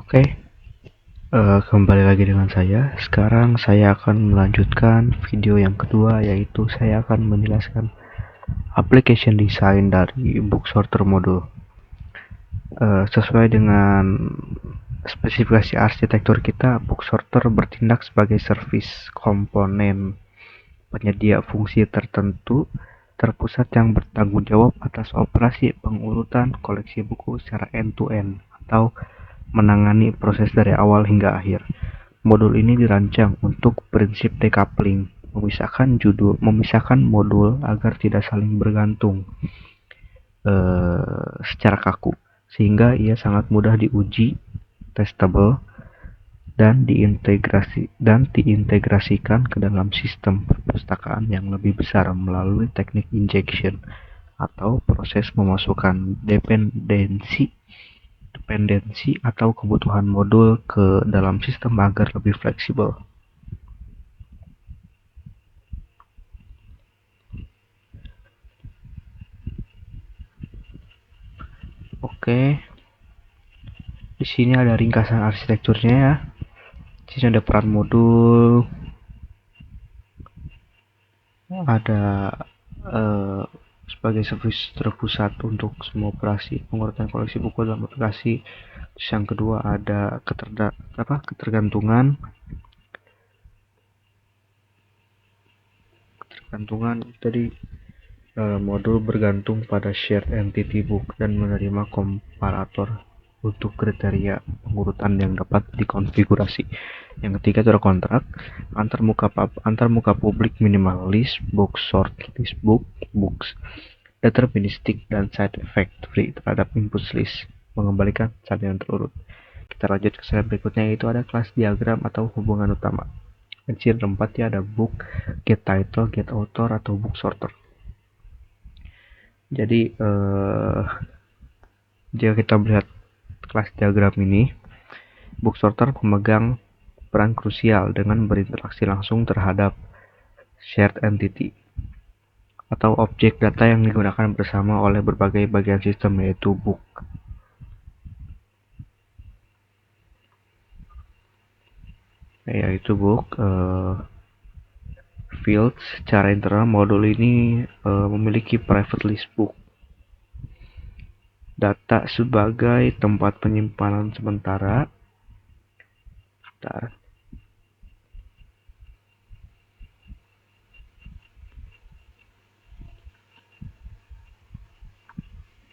Oke, kembali lagi dengan saya. Sekarang saya akan melanjutkan video yang kedua, yaitu saya akan menjelaskan application design dari book sorter modul. Sesuai dengan spesifikasi arsitektur kita, book sorter bertindak sebagai service komponen penyedia fungsi tertentu terpusat yang bertanggung jawab atas operasi pengurutan koleksi buku secara end-to-end atau menangani proses dari awal hingga akhir. Modul ini dirancang untuk prinsip decoupling, memisahkan modul agar tidak saling bergantung secara kaku, sehingga ia sangat mudah diuji, testable, dan diintegrasikan ke dalam sistem perpustakaan yang lebih besar melalui teknik injection atau proses memasukkan dependensi atau kebutuhan modul ke dalam sistem agar lebih fleksibel. Oke, di sini ada ringkasan arsitekturnya ya. Di sini ada peran modul, ada sebagai service terpusat untuk semua operasi pengurutan koleksi buku dalam aplikasi. Terus yang kedua ada ketergantungan tadi, modul bergantung pada shared entity book dan menerima komparator untuk kriteria pengurutan yang dapat dikonfigurasi. Yang ketiga itu ada kontrak antar muka publik minimalis, book sort list books, deterministik, dan side effect free terhadap input list, mengembalikan salinan terurut. Kita lanjut ke slide berikutnya, yaitu ada kelas diagram atau hubungan utama. Kecil keempat ya, ada book, get title, get author, atau book sorter. Jadi jika kita melihat kelas diagram ini, book sorter memegang peran krusial dengan berinteraksi langsung terhadap shared entity atau objek data yang digunakan bersama oleh berbagai bagian sistem, yaitu book. Fields. Secara internal modul ini memiliki private list book, data sebagai tempat penyimpanan sementara.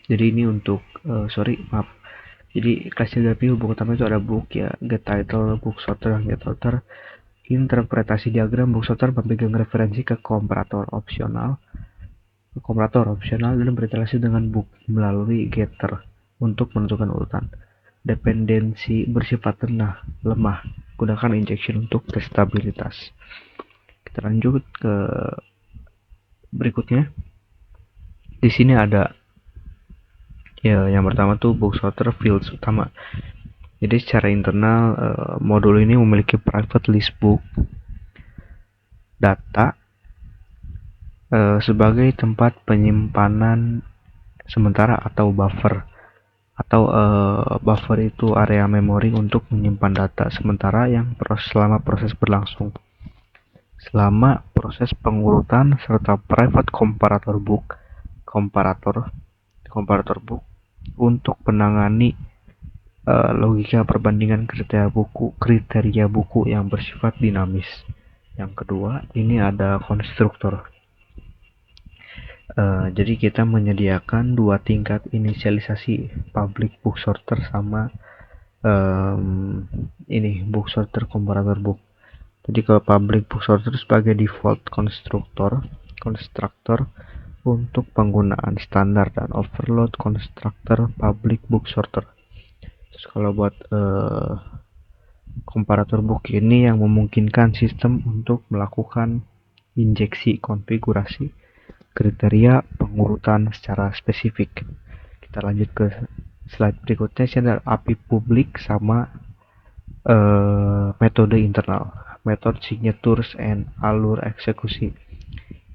Jadi ini untuk jadi kelas diagram hubungan utama itu ada book ya, get title, book sorter, dan get author. Interpretasi diagram book sorter memegang referensi ke komparator opsional dan berinteraksi dengan book melalui getter untuk menentukan urutan. Dependensi bersifat lemah, gunakan injection untuk testabilitas. Kita lanjut ke berikutnya. Di sini ada ya, yang pertama tuh book sorter fields utama. Jadi secara internal modul ini memiliki private list book, data sebagai tempat penyimpanan sementara atau buffer. Buffer itu area memori untuk menyimpan data sementara yang selama proses berlangsung. Selama proses pengurutan serta private comparator book untuk menangani logika perbandingan kriteria buku yang bersifat dinamis. Yang kedua, ini ada konstruktor. Jadi kita menyediakan dua tingkat inisialisasi, public book sorter sama book sorter comparator book. Jadi kalau public book sorter sebagai default konstruktor untuk penggunaan standar dan overload konstruktor public book sorter. Terus kalau buat komparator book ini yang memungkinkan sistem untuk melakukan injeksi konfigurasi kriteria pengurutan secara spesifik. Kita lanjut ke slide berikutnya. Ini adalah API publik sama metode internal, method signatures and alur eksekusi.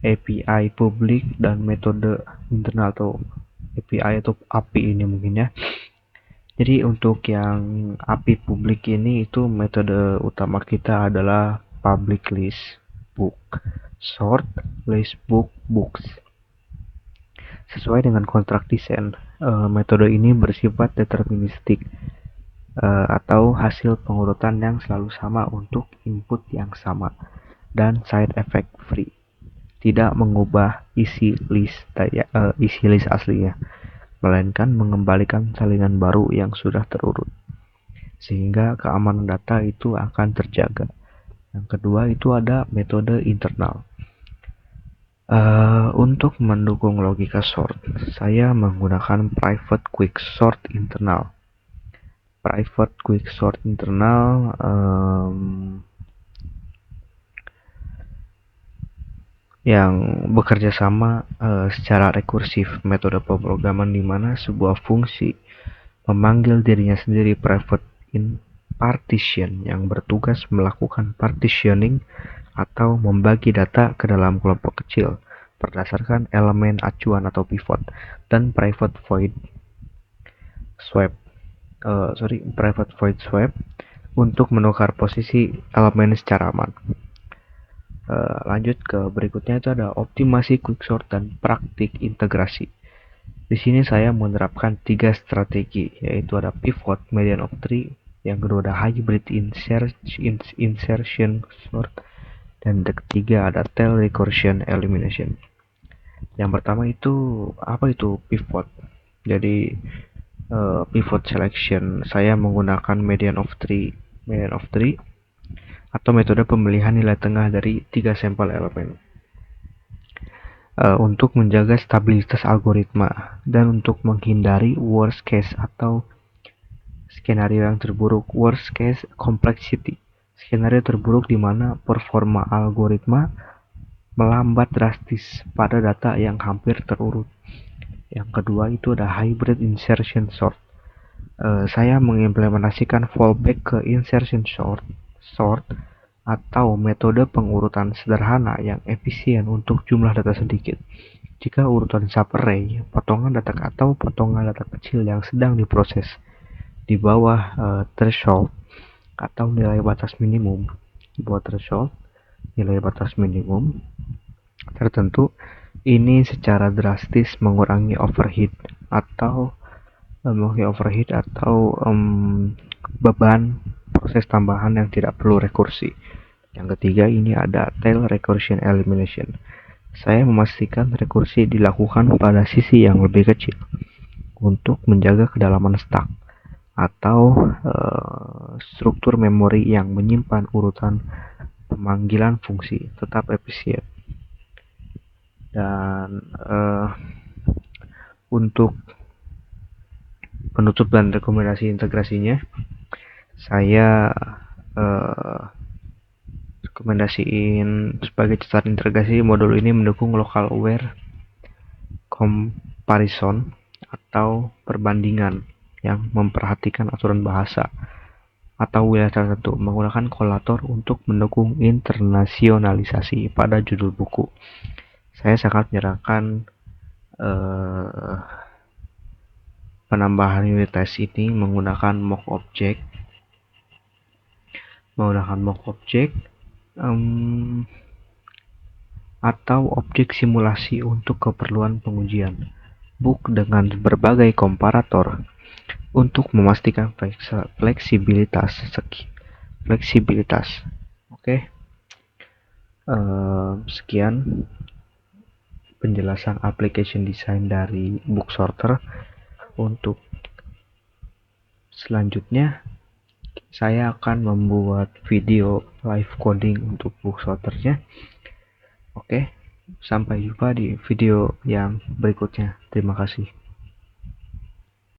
API publik dan metode internal atau API atau API ini mungkin ya. Jadi untuk yang API publik ini itu metode utama kita adalah public list book, sort list book books. Sesuai dengan kontrak desain, metode ini bersifat deterministik atau hasil pengurutan yang selalu sama untuk input yang sama dan side effect free. Tidak mengubah isi list aslinya, melainkan mengembalikan salinan baru yang sudah terurut, sehingga keamanan data itu akan terjaga. Yang kedua itu ada metode internal. Untuk mendukung logika sort, saya menggunakan private quicksort internal. Private quicksort internal yang bekerja sama secara rekursif, metode pemrograman di mana sebuah fungsi memanggil dirinya sendiri private in partition yang bertugas melakukan partitioning atau membagi data ke dalam kelompok kecil berdasarkan elemen acuan atau pivot, dan private void swap untuk menukar posisi elemen secara aman. Lanjut ke berikutnya, itu ada optimasi quicksort dan praktik integrasi. Di sini saya menerapkan 3 strategi, yaitu ada pivot, median of tree, yang kedua ada hybrid insertion sort, dan yang ketiga ada tail recursion elimination. Yang pertama itu apa itu pivot? Jadi pivot selection, saya menggunakan median of tree atau metode pemilihan nilai tengah dari 3 sampel elemen untuk menjaga stabilitas algoritma dan untuk menghindari worst case atau skenario yang terburuk. Worst case complexity, skenario terburuk di mana performa algoritma melambat drastis pada data yang hampir terurut. Yang kedua itu ada hybrid insertion sort. Saya mengimplementasikan fallback ke insertion sort atau metode pengurutan sederhana yang efisien untuk jumlah data sedikit. Jika urutan subarray, potongan data kecil yang sedang diproses di bawah threshold atau nilai batas minimum, tertentu, ini secara drastis mengurangi overhead atau beban proses tambahan yang tidak perlu rekursi. Yang ketiga ini ada tail recursion elimination. Saya memastikan rekursi dilakukan pada sisi yang lebih kecil untuk menjaga kedalaman stack atau struktur memori yang menyimpan urutan pemanggilan fungsi tetap efisien. Dan untuk penutup dan rekomendasi integrasinya, saya rekomendasiin sebagai catatan integrasi, modul ini mendukung local aware comparison atau perbandingan yang memperhatikan aturan bahasa atau wilayah tertentu, menggunakan kolator untuk mendukung internasionalisasi pada judul buku. Saya sangat menyarankan penambahan unit test ini menggunakan mock object atau objek simulasi untuk keperluan pengujian book dengan berbagai komparator untuk memastikan fleksibilitas. Oke. Sekian penjelasan application design dari book sorter. Untuk selanjutnya saya akan membuat video live coding untuk book sorternya. Oke, sampai jumpa di video yang berikutnya. Terima kasih.